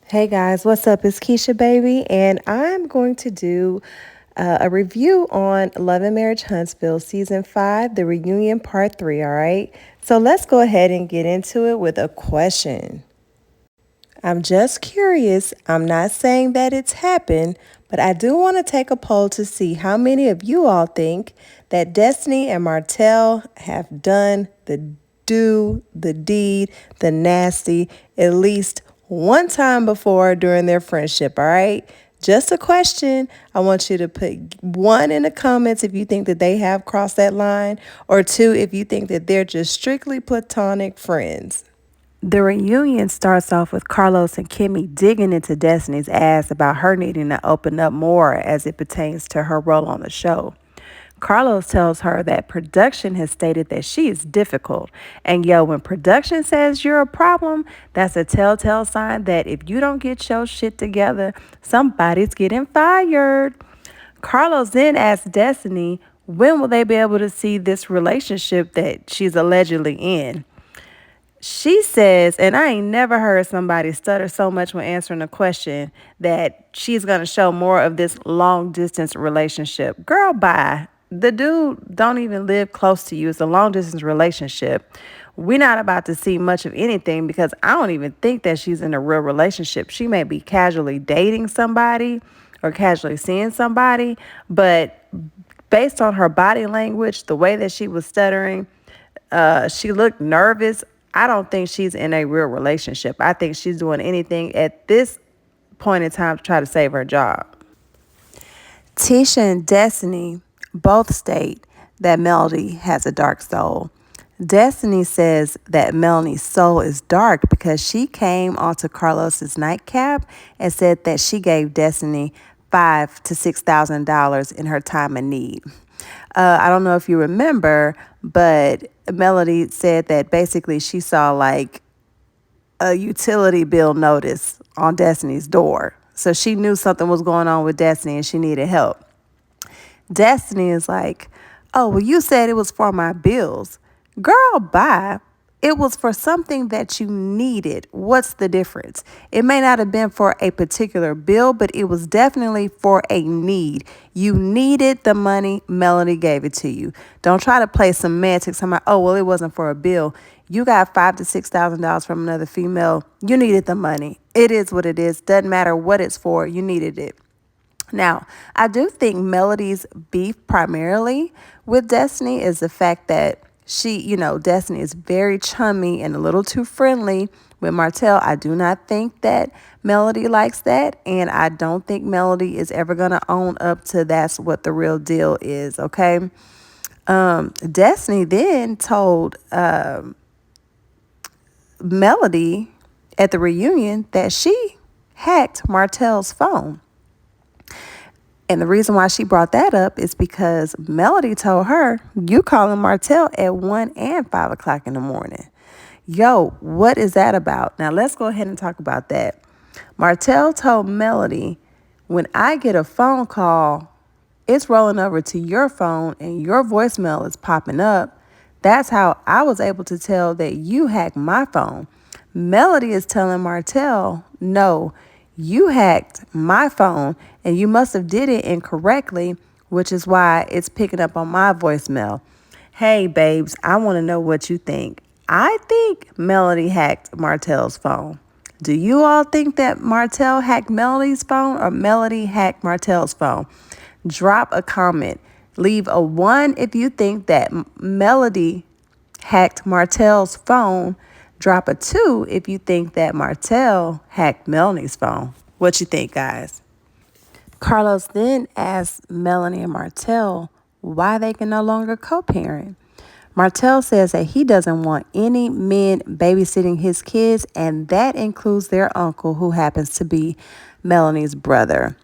Hey guys, what's up? It's Keisha Baby, and I'm going to do a review on Love and Marriage Huntsville Season 5, the reunion part 3, all right? So let's go ahead and get into it with a question. I'm just curious. I'm not saying that it's happened, but I do want to take a poll to see how many of you all think that Destiny and Martell have done the deed, the nasty, at least one time before during their friendship, all right? Just a question. I want you to put one in the comments if you think that they have crossed that line, or two if you think that they're just strictly platonic friends. The reunion starts off with Carlos and Kimmy digging into Destiny's ass about her needing to open up more as it pertains to her role on the show. Carlos tells her that production has stated that she is difficult. And yo, when production says you're a problem, that's a telltale sign that if you don't get your shit together, somebody's getting fired. Carlos then asks Destiny when will they be able to see this relationship that she's allegedly in. She says, and I ain't never heard somebody stutter so much when answering a question, that she's going to show more of this long distance relationship. Girl, bye. The dude don't even live close to you. It's a long distance relationship. We're not about to see much of anything because I don't even think that she's in a real relationship. She may be casually dating somebody or casually seeing somebody, but based on her body language, the way that she was stuttering, she looked nervous. I don't think she's in a real relationship. I think she's doing anything at this point in time to try to save her job. Tisha and Destiny both state that Melody has a dark soul. Destiny says that Melanie's soul is dark because she came onto Carlos's nightcap and said that she gave Destiny $5,000 to $6,000 in her time of need. I don't know if you remember, but Melody said that basically she saw like a utility bill notice on Destiny's door. So she knew something was going on with Destiny and she needed help. Destiny is like, oh, well, you said it was for my bills. Girl, bye. It was for something that you needed. What's the difference? It may not have been for a particular bill, but it was definitely for a need. You needed the money. Melody gave it to you. Don't try to play semantics. I'm like, oh, well, it wasn't for a bill. You got $5,000 to $6,000 from another female. You needed the money. It is what it is. Doesn't matter what it's for. You needed it. Now, I do think Melody's beef primarily with Destiny is the fact that Destiny is very chummy and a little too friendly with Martell. I do not think that Melody likes that, and I don't think Melody is ever going to own up to that's what the real deal is, okay? Destiny then told Melody at the reunion that she hacked Martell's phone. And the reason why she brought that up is because Melody told her, you calling Martell at 1 and 5 o'clock in the morning. Yo, what is that about? Now, let's go ahead and talk about that. Martell told Melody, when I get a phone call, it's rolling over to your phone and your voicemail is popping up. That's how I was able to tell that you hacked my phone. Melody is telling Martell, no, you hacked my phone and you must have did it incorrectly, which is why it's picking up on my voicemail. Hey, babes, I want to know what you think. I think Melody hacked Martell's phone. Do you all think that Martell hacked Melody's phone or Melody hacked Martell's phone? Drop a comment. Leave a 1 if you think that Melody hacked Martell's phone. Drop a 2 if you think that Martell hacked Melanie's phone. What you think, guys? Carlos then asked Melanie and Martell why they can no longer co-parent. Martell says that he doesn't want any men babysitting his kids, and that includes their uncle, who happens to be Melanie's brother.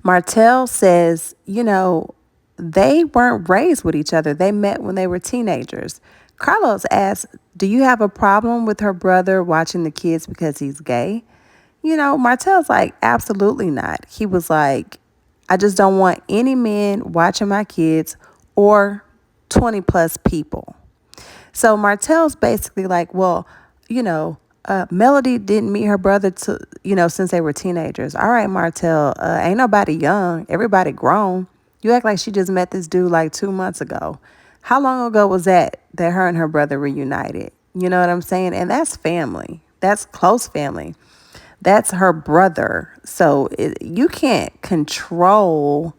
Martell says, they weren't raised with each other. They met when they were teenagers. Carlos asked, do you have a problem with her brother watching the kids because he's gay? Martell's like, absolutely not. He was like, I just don't want any men watching my kids or 20 plus people. So Martell's basically like, well, Melody didn't meet her brother to since they were teenagers. All right, Martell, ain't nobody young. Everybody grown. You act like she just met this dude like 2 months ago. How long ago was that her and her brother reunited? You know what I'm saying? And that's family. That's close family. That's her brother. So you can't control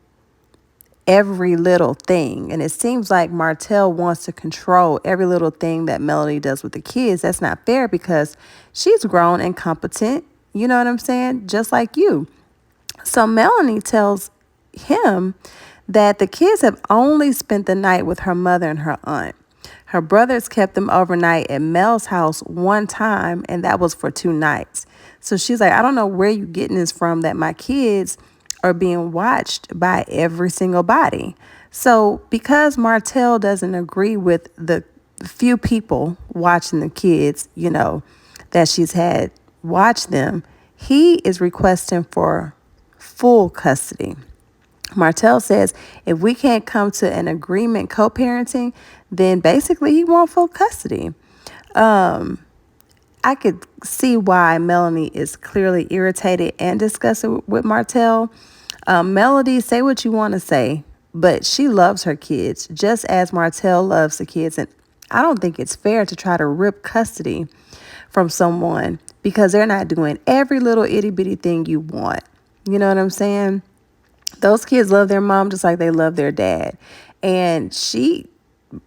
every little thing. And it seems like Martell wants to control every little thing that Melody does with the kids. That's not fair because she's grown and competent. You know what I'm saying? Just like you. So Melanie tells him that the kids have only spent the night with her mother and her aunt. Her brothers kept them overnight at Mel's house one time, and that was for 2 nights. So she's like, I don't know where you getting this from that my kids are being watched by every single body. So because Martell doesn't agree with the few people watching the kids, that she's had watch them, he is requesting for full custody. Martell says if we can't come to an agreement co-parenting, then basically he wants full custody. I could see why Melanie is clearly irritated and disgusted with Martell. Melody, say what you want to say, but she loves her kids just as Martell loves the kids. And I don't think it's fair to try to rip custody from someone because they're not doing every little itty bitty thing you want. You know what I'm saying? Those kids love their mom just like they love their dad. And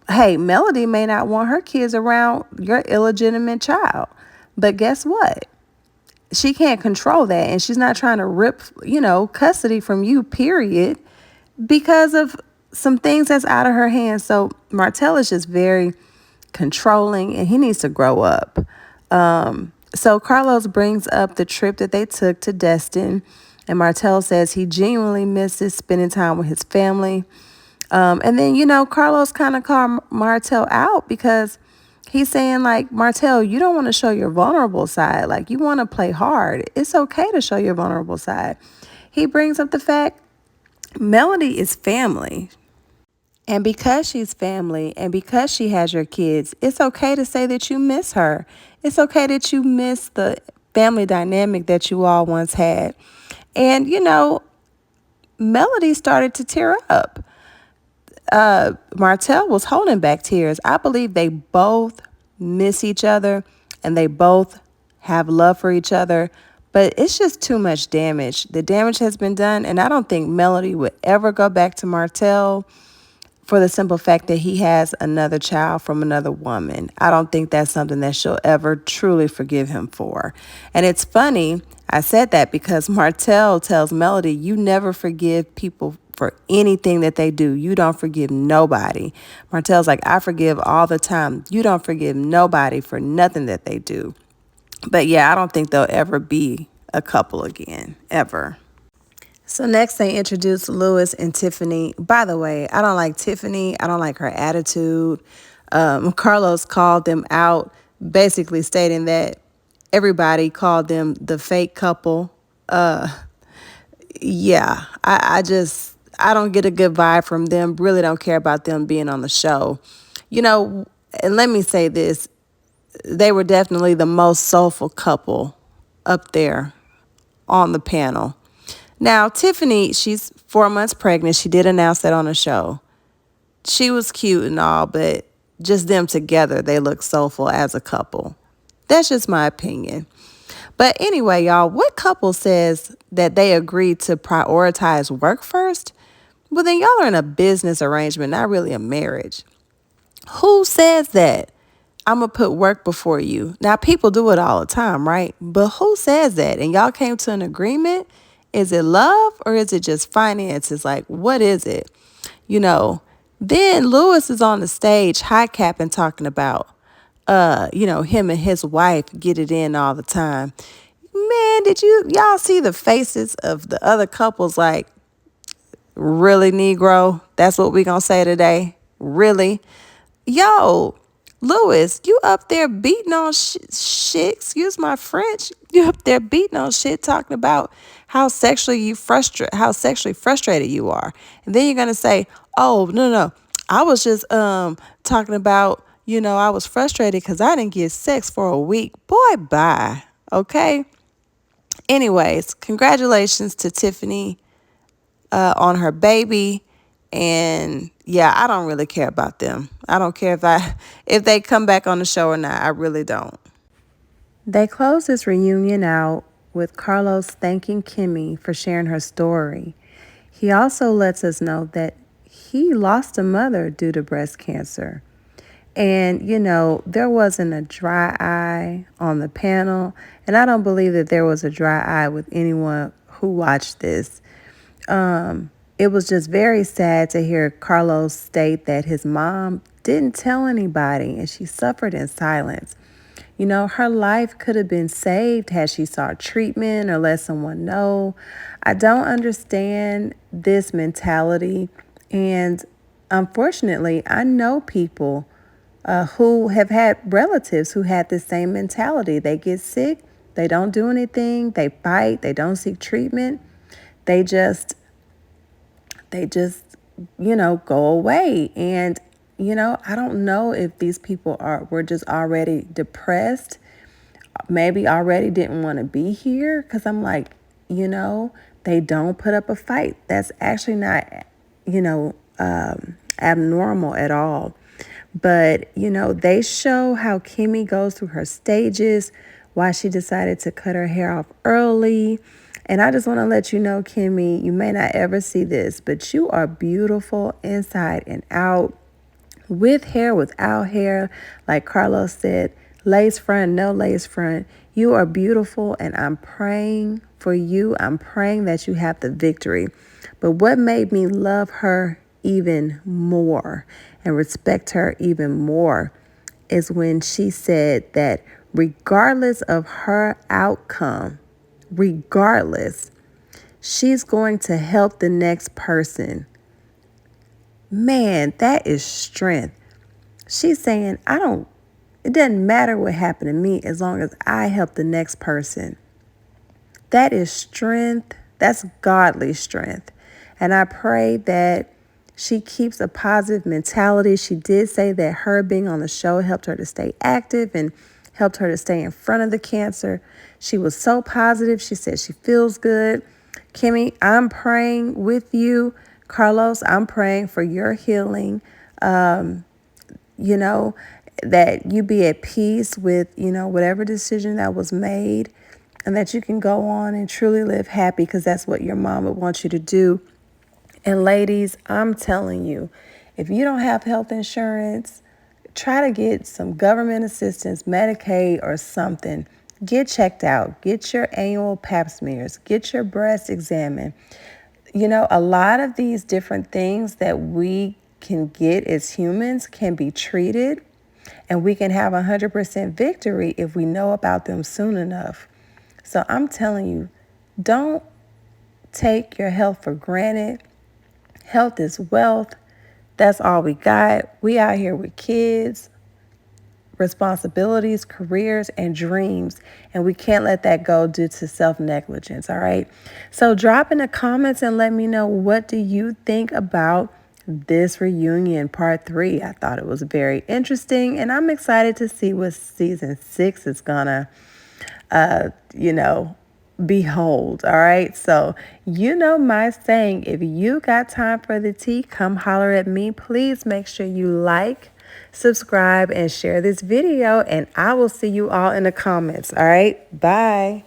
Melody may not want her kids around your illegitimate child. But guess what? She can't control that. And she's not trying to rip, custody from you, period, because of some things that's out of her hands. So Martell is just very controlling and he needs to grow up. So Carlos brings up the trip that they took to Destin. And Martell says he genuinely misses spending time with his family. And then, Carlos kind of called Martell out because he's saying, like, Martell, you don't want to show your vulnerable side. Like, you want to play hard. It's okay to show your vulnerable side. He brings up the fact Melody is family. And because she's family and because she has your kids, it's okay to say that you miss her. It's okay that you miss the family dynamic that you all once had. And, Melody started to tear up. Martell was holding back tears. I believe they both miss each other and they both have love for each other. But it's just too much damage. The damage has been done. And I don't think Melody would ever go back to Martell for the simple fact that he has another child from another woman. I don't think that's something that she'll ever truly forgive him for. And it's funny, I said that because Martell tells Melody, you never forgive people for anything that they do. You don't forgive nobody. Martell's like, I forgive all the time. You don't forgive nobody for nothing that they do. But yeah, I don't think they'll ever be a couple again, ever. So next they introduced Lewis and Tiffany. By the way, I don't like Tiffany. I don't like her attitude. Carlos called them out, basically stating that everybody called them the fake couple. Yeah, I don't get a good vibe from them. Really don't care about them being on the show. And let me say this. They were definitely the most soulful couple up there on the panel. Now, Tiffany, she's 4 months pregnant. She did announce that on the show. She was cute and all, but just them together, they look soulful as a couple. That's just my opinion. But anyway, y'all, what couple says that they agreed to prioritize work first? Well, then y'all are in a business arrangement, not really a marriage. Who says that? I'm going to put work before you. Now, people do it all the time, right? But who says that? And y'all came to an agreement? Is it love or is it just finances? Like, what is it? Then Lewis is on the stage, high capping, talking about, him and his wife get it in all the time. Man, did y'all see the faces of the other couples? Like, really, Negro? That's what we gonna say today? Really? Yo, Lewis, you up there beating on shit, excuse my French, you up there beating on shit talking about how sexually frustrated you are. And then you're going to say, oh, no, I was just talking about, I was frustrated because I didn't get sex for a week. Boy, bye. Okay. Anyways, congratulations to Tiffany on her baby. And yeah, I don't really care about them. I don't care if they come back on the show or not. I really don't. They close this reunion out with Carlos thanking Kimmy for sharing her story. He also lets us know that he lost a mother due to breast cancer. And, there wasn't a dry eye on the panel. And I don't believe that there was a dry eye with anyone who watched this. It was just very sad to hear Carlos state that his mom didn't tell anybody and she suffered in silence. Her life could have been saved had she sought treatment or let someone know. I don't understand this mentality. And unfortunately, I know people who have had relatives who had the same mentality. They get sick, they don't do anything, they fight, they don't seek treatment. They just, go away. And, I don't know if these people were just already depressed, maybe already didn't want to be here. Because I'm like, they don't put up a fight. That's actually not, abnormal at all. But, they show how Kimmy goes through her stages, why she decided to cut her hair off early. And I just want to let you know, Kimmy, you may not ever see this, but you are beautiful inside and out, with hair, without hair. Like Carlos said, lace front, no lace front. You are beautiful, and I'm praying for you. I'm praying that you have the victory. But what made me love her even more and respect her even more is when she said that regardless of her outcome, regardless, she's going to help the next person. Man, that is strength. She's saying, it doesn't matter what happened to me as long as I help the next person. That is strength. That's godly strength. And I pray that she keeps a positive mentality. She did say that her being on the show helped her to stay active and helped her to stay in front of the cancer. She was so positive. She said she feels good. Kimmy, I'm praying with you. Carlos, I'm praying for your healing. That you be at peace with, whatever decision that was made, and that you can go on and truly live happy, because that's what your mom would want you to do. And ladies, I'm telling you, if you don't have health insurance, try to get some government assistance, Medicaid or something. Get checked out. Get your annual pap smears. Get your breast examined. A lot of these different things that we can get as humans can be treated, and we can have 100% victory if we know about them soon enough. So I'm telling you, don't take your health for granted. Health is wealth. That's all we got. We out here with kids, responsibilities, careers, and dreams. And we can't let that go due to self-negligence, all right? So drop in the comments and let me know, what do you think about this reunion part 3? I thought it was very interesting, and I'm excited to see what season 6 is gonna, behold. All right. So, my saying, if you got time for the tea, come holler at me. Please make sure you like, subscribe, and share this video, and I will see you all in the comments. All right. Bye.